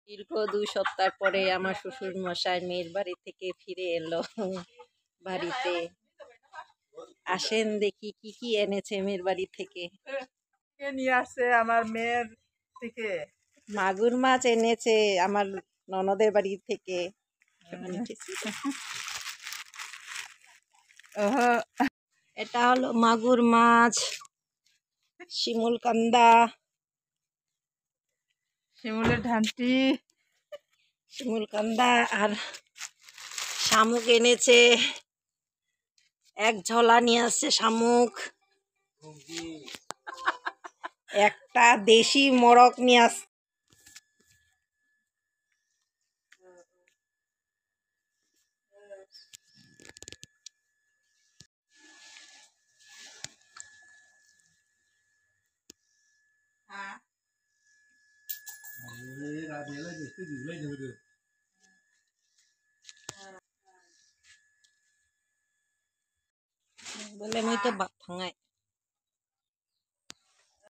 দীর্ঘ 2 সপ্তাহ পরে আমার শ্বশুর মশাই মেয়ের বাড়ি থেকে ফিরে এলো বাড়িতে। আসেন দেখি কি কি এনেছে মেয়ের বাড়ি থেকে। কে নিয়ে আসছে আমার মেয়ের থেকে? মাগুর মাছ এনেছে আমার ননদের বাড়ি থেকে। এটা হলো মাগুর মাছ, শিমুল কান্দা, শিমুলের ঘান্টি, শিমুল কান্দা আর শামুক এনেছে। এক ঝোলা নিয়ে আসছে শামুক। একটা দেশি মোরগ নিয়ে আসছে। বলে মুই তো ভাত ভাঙাই